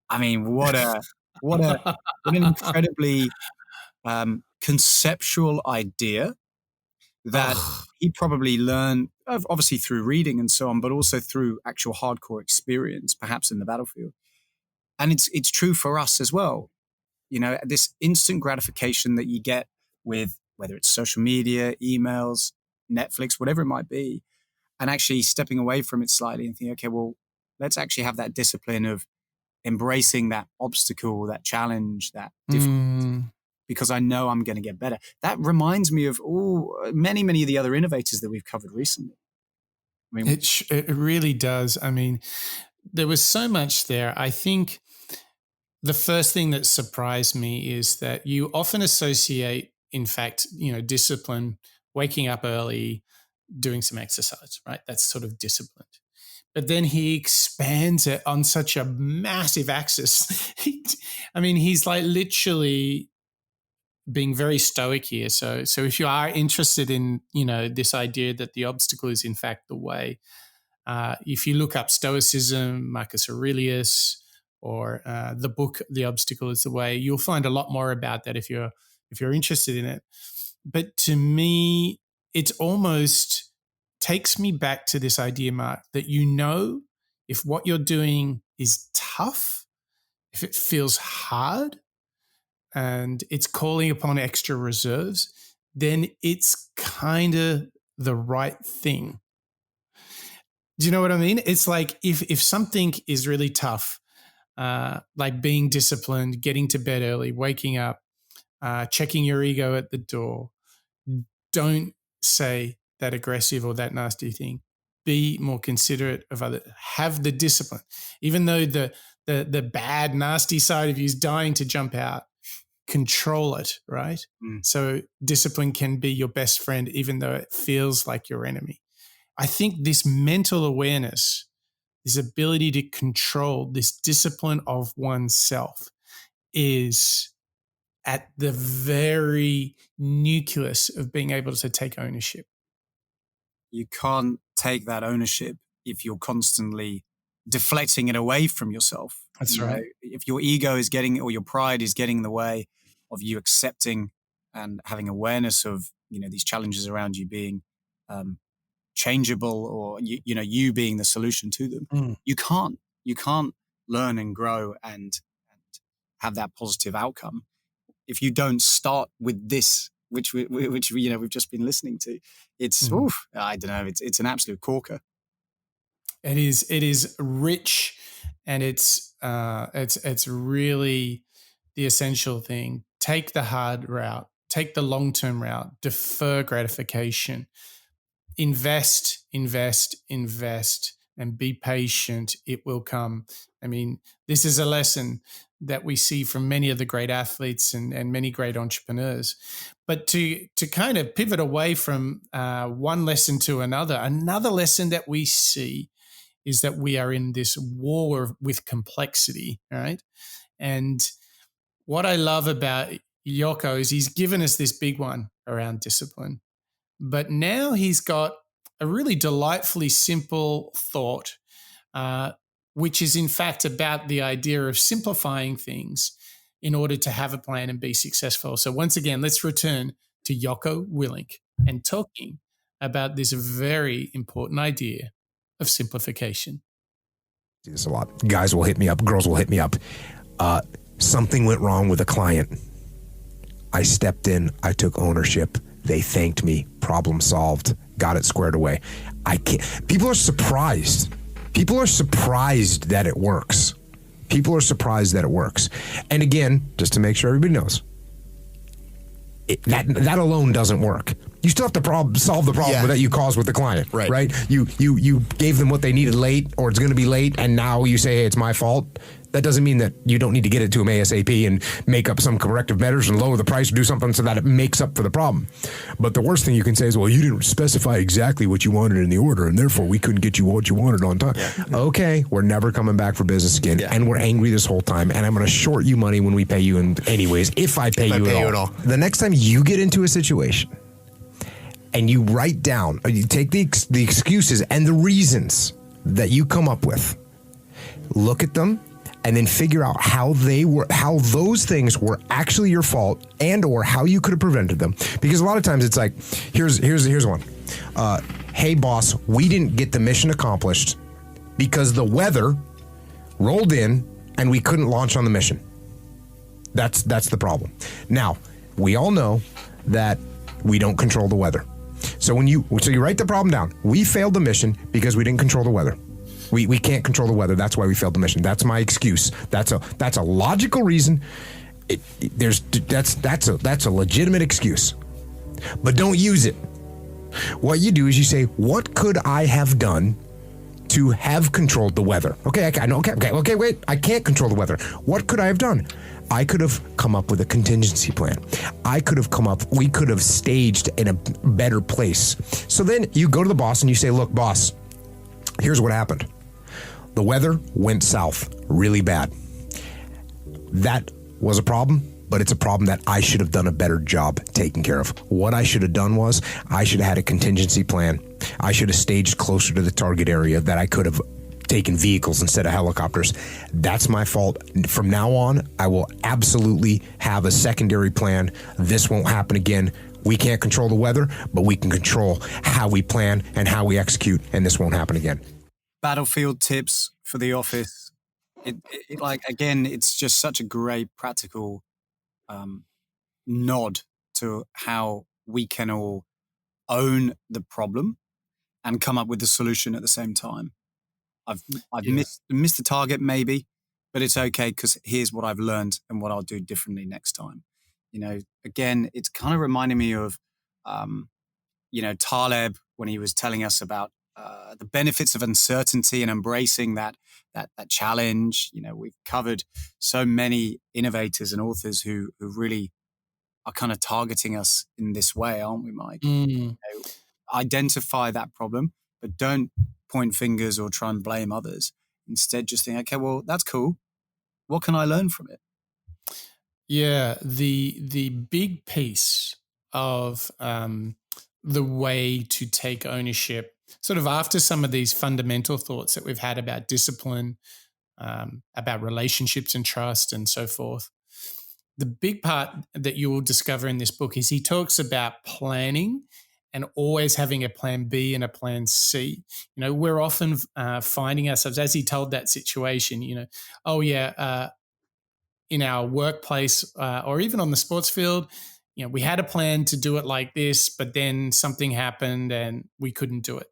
I mean, what an incredibly conceptual idea that he probably learned, obviously through reading and so on, but also through actual hardcore experience, perhaps in the battlefield. And it's true for us as well. You know, this instant gratification that you get with whether it's social media, emails, Netflix, whatever it might be, and actually stepping away from it slightly and thinking, okay, well, let's actually have that discipline of embracing that obstacle, that challenge, that difficulty, because I know I'm going to get better. That reminds me of many of the other innovators that we've covered recently. I mean, it really does. I mean, there was so much there. I think the first thing that surprised me is that you often associate, in fact, you know, discipline, waking up early, doing some exercise, right? That's sort of disciplined. But then he expands it on such a massive axis. He's like literally being very stoic here. So if you are interested in, you know, this idea that the obstacle is in fact the way, if you look up Stoicism, Marcus Aurelius, or the book The Obstacle is the Way, you'll find a lot more about that if you're interested in it. But to me, it almost takes me back to this idea, Mark, that you know if what you're doing is tough, if it feels hard, and it's calling upon extra reserves, then it's kind of the right thing. Do you know what I mean? It's like if something is really tough, like being disciplined, getting to bed early, waking up, checking your ego at the door, don't say that aggressive or that nasty thing. Be more considerate of others. Have the discipline. Even though the bad, nasty side of you is dying to jump out, control it, right? So discipline can be your best friend, even though it feels like your enemy. I think this mental awareness, this ability to control, this discipline of oneself is at the very nucleus of being able to take ownership. You can't take that ownership if you're constantly deflecting it away from yourself. That's right. If your ego is getting, or your pride is getting in the way, you accepting and having awareness of, these challenges around you being changeable, or you being the solution to them. You can't learn and grow and have that positive outcome if you don't start with this, which we've just been listening to. It's I don't know, it's an absolute corker. It is rich, and it's really the essential thing. Take the hard route, take the long-term route, defer gratification, invest, and be patient. It will come. I mean, this is a lesson that we see from many of the great athletes and many great entrepreneurs. But to kind of pivot away from one lesson to another lesson that we see is that we are in this war with complexity, right? And what I love about Jocko is he's given us this big one around discipline. But now he's got a really delightfully simple thought, which is in fact about the idea of simplifying things in order to have a plan and be successful. So once again, let's return to Jocko Willink and talking about this very important idea of simplification. See this a lot. Guys will hit me up. Girls will hit me up. Something went wrong with a client. I stepped in. I took ownership. They thanked me. Problem solved. Got it squared away. People are surprised. People are surprised that it works. People are surprised that it works. And again, just to make sure everybody knows, that alone doesn't work. You still have to solve the problem that you caused with the client, right? You gave them what they needed late, or it's going to be late, and now you say, hey, it's my fault. That doesn't mean that you don't need to get it to them ASAP and make up some corrective measures and lower the price or do something so that it makes up for the problem. But the worst thing you can say is, well, you didn't specify exactly what you wanted in the order, and therefore we couldn't get you what you wanted on time. Yeah. Okay, we're never coming back for business again, and we're angry this whole time, and I'm going to short you money when we pay you anyways, if I pay you at all. The next time you get into a situation and you write down, or you take the excuses and the reasons that you come up with, look at them, and then figure out how those things were actually your fault, and or how you could have prevented them. Because a lot of times it's like, here's one. Hey boss, we didn't get the mission accomplished because the weather rolled in and we couldn't launch on the mission. That's the problem. Now, we all know that we don't control the weather. So you write the problem down. We failed the mission because we didn't control the weather. We can't control the weather. That's why we failed the mission. That's my excuse. That's a logical reason. That's a legitimate excuse. But don't use it. What you do is you say, what could I have done to have controlled the weather? Okay, wait. I can't control the weather. What could I have done? I could have come up with a contingency plan. We could have staged in a better place. So then you go to the boss and you say, look, boss, here's what happened. The weather went south really bad. That was a problem, but it's a problem that I should have done a better job taking care of. What I should have done was I should have had a contingency plan. I should have staged closer to the target area, that I could have taken vehicles instead of helicopters. That's my fault. From now on, I will absolutely have a secondary plan. This won't happen again. We can't control the weather, but we can control how we plan and how we execute, and this won't happen again. Battlefield tips for the office. It's just such a great practical nod to how we can all own the problem and come up with the solution at the same time. I've missed the target maybe, but it's okay, because here's what I've learned and what I'll do differently next time. Again, it's kind of reminding me of, Taleb, when he was telling us about the benefits of uncertainty and embracing that challenge. We've covered so many innovators and authors who really are kind of targeting us in this way, aren't we, Mike? Identify that problem, but don't point fingers or try and blame others. Instead, just think, okay, well, that's cool. What can I learn from it? Yeah, the big piece of the way to take ownership, sort of after some of these fundamental thoughts that we've had about discipline, about relationships and trust and so forth, the big part that you will discover in this book is he talks about planning and always having a plan B and a plan C. You know, we're often finding ourselves, as he told that situation, you know, in our workplace or even on the sports field, you know, we had a plan to do it like this, but then something happened and we couldn't do it.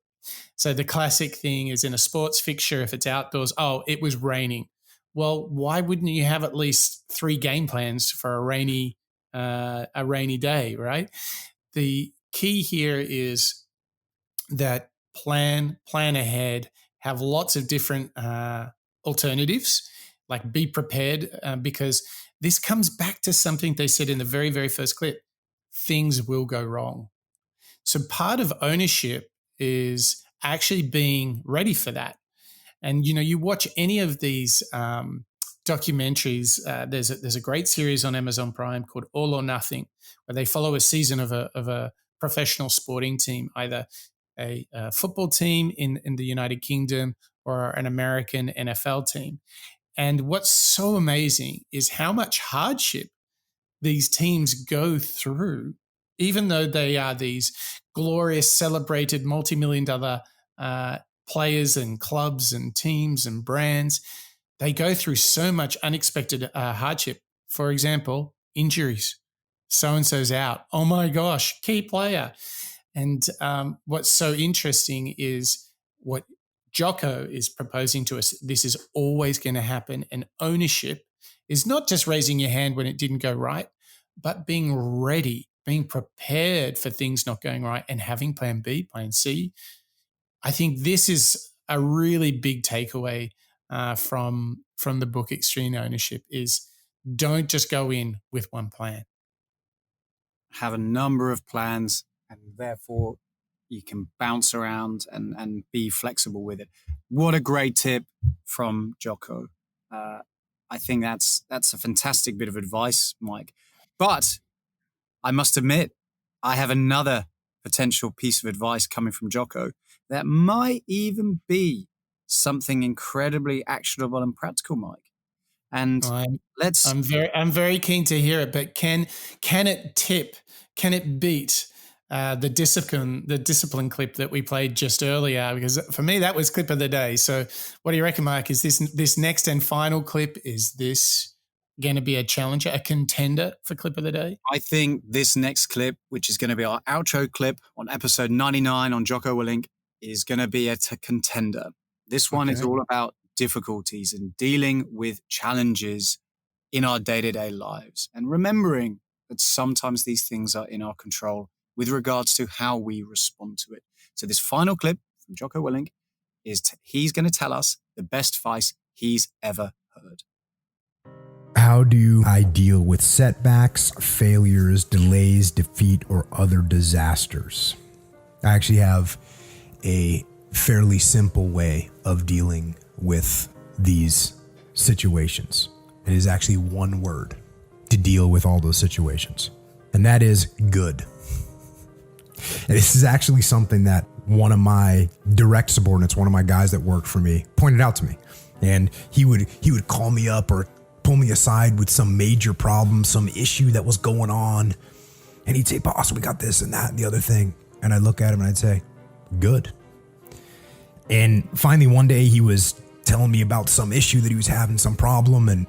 So the classic thing is in a sports fixture, if it's outdoors, it was raining. Well, why wouldn't you have at least 3 game plans for a rainy day, right? The key here is that plan ahead, have lots of different alternatives, like be prepared, because this comes back to something they said in the very, very first clip. Things will go wrong. So part of ownership is actually being ready for that. And, you know, you watch any of these documentaries. There's a great series on Amazon Prime called All or Nothing, where they follow a season of a professional sporting team, either a football team in the United Kingdom or an American NFL team. And what's so amazing is how much hardship these teams go through, even though they are these glorious, celebrated, multi-million-dollar players and clubs and teams and brands. They go through so much unexpected hardship. For example, injuries. So-and-so's out. Oh my gosh, key player. And what's so interesting is what Jocko is proposing to us. This is always going to happen. And ownership is not just raising your hand when it didn't go right, but being ready, being prepared for things not going right and having plan B, plan C. I think this is a really big takeaway from the book Extreme Ownership is don't just go in with one plan. Have a number of plans, and therefore you can bounce around and be flexible with it. What a great tip from Jocko. I think that's a fantastic bit of advice, Mike. But I must admit, I have another potential piece of advice coming from Jocko that might even be something incredibly actionable and practical, Mike. And I'm very keen to hear it, but can it beat the discipline clip that we played just earlier? Because for me, that was clip of the day. So what do you reckon, Mike? Is this next and final clip, is this going to be a challenger, a contender for clip of the day? I think this next clip, which is going to be our outro clip on episode 99 on Jocko Willink, is going to be a contender. This one is all about difficulties and dealing with challenges in our day-to-day lives and remembering that sometimes these things are in our control with regards to how we respond to it. So this final clip from Jocko Willink is he's going to tell us the best advice he's ever heard. How do I deal with setbacks, failures, delays, defeat, or other disasters? I actually have a fairly simple way of dealing with these situations. It is actually one word to deal with all those situations, and that is good. And this is actually something that one of my direct subordinates, one of my guys that worked for me, pointed out to me. And he would call me up or pull me aside with some major problem, some issue that was going on. And he'd say, "Boss, we got this and that and the other thing." And I'd look at him and I'd say, "Good." And finally one day he was telling me about some issue that he was having, some problem. And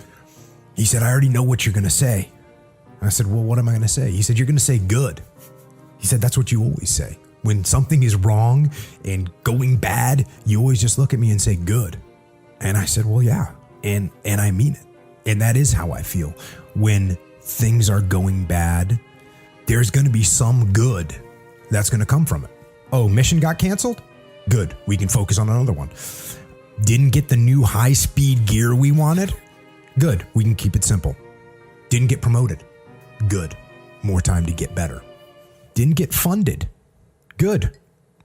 he said, "I already know what you're going to say." And I said, "Well, what am I going to say?" He said, "You're going to say good." He said, "That's what you always say. When something is wrong and going bad, you always just look at me and say good." And I said, "Well, yeah. And I mean it. And that is how I feel. When things are going bad, there's going to be some good that's going to come from it. Oh, mission got canceled? Good. We can focus on another one. Didn't get the new high-speed gear we wanted? Good. We can keep it simple. Didn't get promoted? Good. More time to get better. Didn't get funded? Good.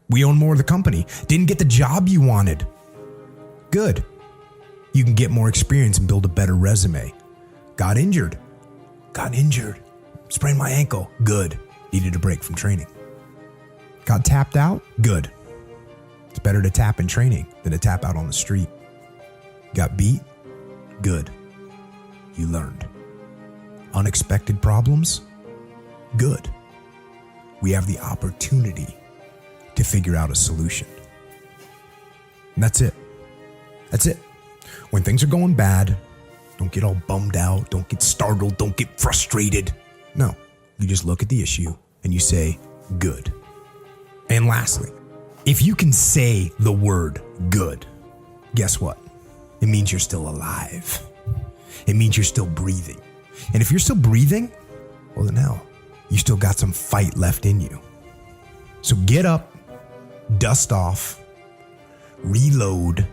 We own more of the company. Didn't get the job you wanted? Good. You can get more experience and build a better resume. Got injured? Sprained my ankle? Good. Needed a break from training. Got tapped out? Good. It's better to tap in training than to tap out on the street. Got beat? Good. You learned. unexpected problems? Good. We have the opportunity to figure out a solution. And that's it. That's it. When things are going bad, don't get all bummed out, don't get startled, don't get frustrated. No, you just look at the issue and you say, good. And lastly, if you can say the word good, guess what? It means you're still alive. It means you're still breathing. And if you're still breathing, well then hell, you still got some fight left in you. So get up, dust off, reload,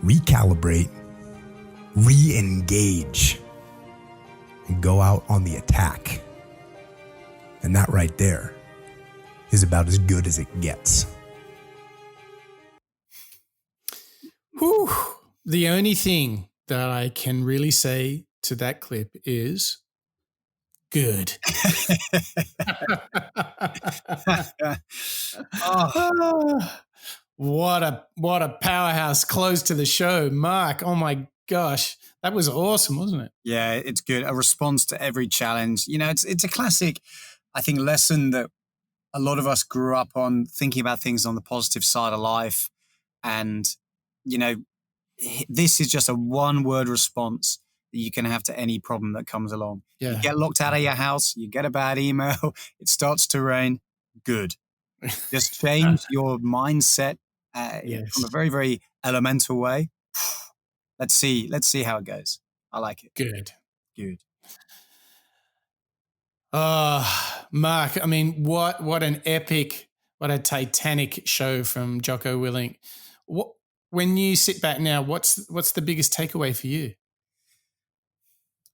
recalibrate, re-engage, and go out on the attack. And that right there is about as good as it gets. Whew. The only thing that I can really say to that clip is good. What a powerhouse close to the show, Mark. Oh my gosh, that was awesome, wasn't it? Yeah, it's good. A response to every challenge. You know, it's a classic, I think, lesson that a lot of us grew up on, thinking about things on the positive side of life. And, you know, this is just a one-word response that you can have to any problem that comes along. Yeah. You get locked out of your house, you get a bad email, it starts to rain, good. Just change your mindset from a very, very elemental way. Let's see how it goes. I like it. Good. Mark, I mean, what an epic, what a titanic show from Jocko Willink. When you sit back now, what's the biggest takeaway for you?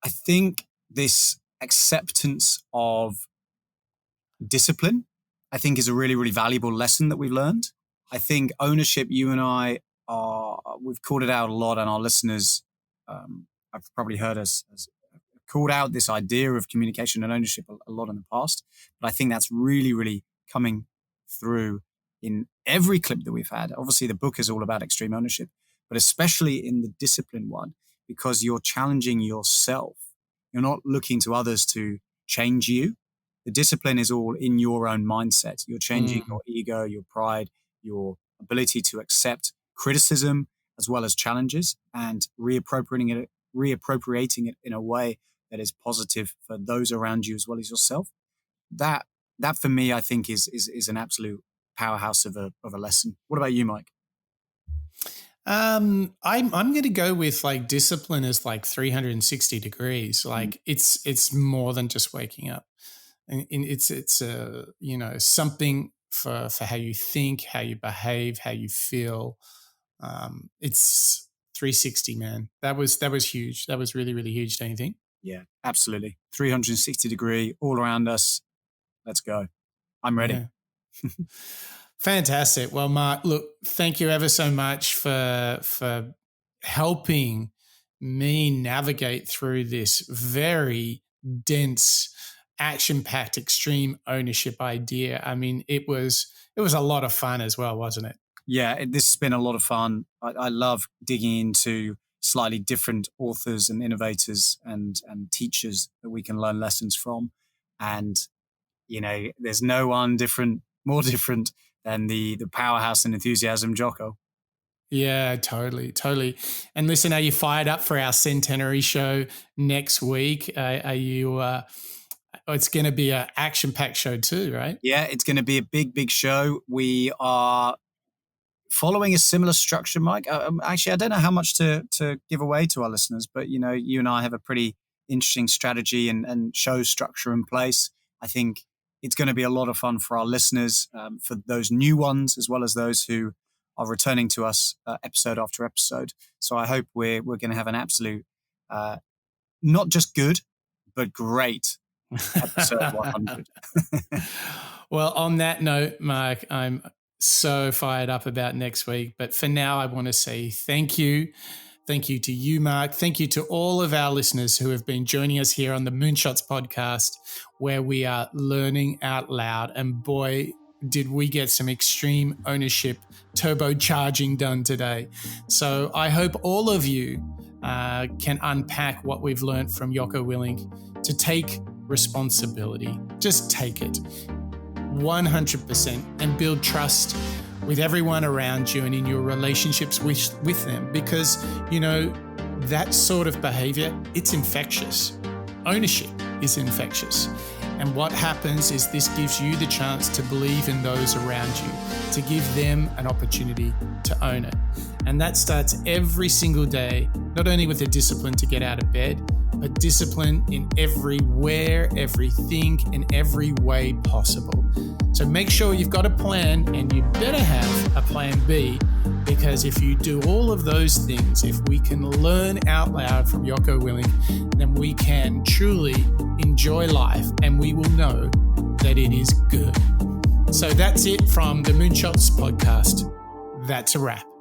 I think this acceptance of discipline, I think, is a really, really valuable lesson that we've learned. I think ownership, you and I we've called it out a lot, and our listeners, I've probably heard us called out this idea of communication and ownership a lot in the past. But I think that's really, really coming through in every clip that we've had. Obviously, the book is all about extreme ownership, but especially in the discipline one, because you're challenging yourself. You're not looking to others to change you. The discipline is all in your own mindset. You're changing your ego, your pride, your ability to accept criticism as well as challenges, and reappropriating it in a way that is positive for those around you as well as yourself. That for me, I think is an absolute powerhouse of a lesson. What about you, Mike? I'm going to go with like discipline is like 360 degrees. Like it's more than just waking up, and it's something for how you think, how you behave, how you feel. It's 360, man. That was huge. That was really, really huge. Don't you think? Yeah, absolutely. 360 degree all around us. Let's go. I'm ready. Yeah. Fantastic. Well, Mark, look, thank you ever so much for helping me navigate through this very dense, action-packed, extreme ownership idea. I mean, it was a lot of fun as well, wasn't it? Yeah, this has been a lot of fun. I love digging into slightly different authors and innovators and teachers that we can learn lessons from. And, you know, there's no one more different than the powerhouse and enthusiasm, Jocko. Yeah, totally. And listen, are you fired up for our centenary show next week? Are you? It's going to be an action-packed show too, right? Yeah, it's going to be a big show. We are following a similar structure, Mike. Actually, I don't know how much to give away to our listeners, but you know, you and I have a pretty interesting strategy and show structure in place. I think it's going to be a lot of fun for our listeners, for those new ones, as well as those who are returning to us episode after episode. So I hope we're going to have an absolute, not just good, but great episode 100. Well, on that note, Mark, I'm so fired up about next week. But for now, I want to say thank you. Thank you to you, Mark. Thank you to all of our listeners who have been joining us here on the Moonshots podcast, where we are learning out loud. And boy, did we get some extreme ownership turbocharging done today. So I hope all of you can unpack what we've learned from Jocko Willink to take responsibility. Just take it 100% and build trust with everyone around you and in your relationships with them, because, you know, that sort of behavior, it's infectious. Ownership is infectious. And what happens is this gives you the chance to believe in those around you, to give them an opportunity to own it. And that starts every single day, not only with the discipline to get out of bed, but discipline in everywhere, everything, in every way possible. So make sure you've got a plan, and you better have a plan B, because if you do all of those things, if we can learn out loud from Jocko Willink, then we can truly enjoy life, and we will know that it is good. So that's it from the Moonshots Podcast. That's a wrap.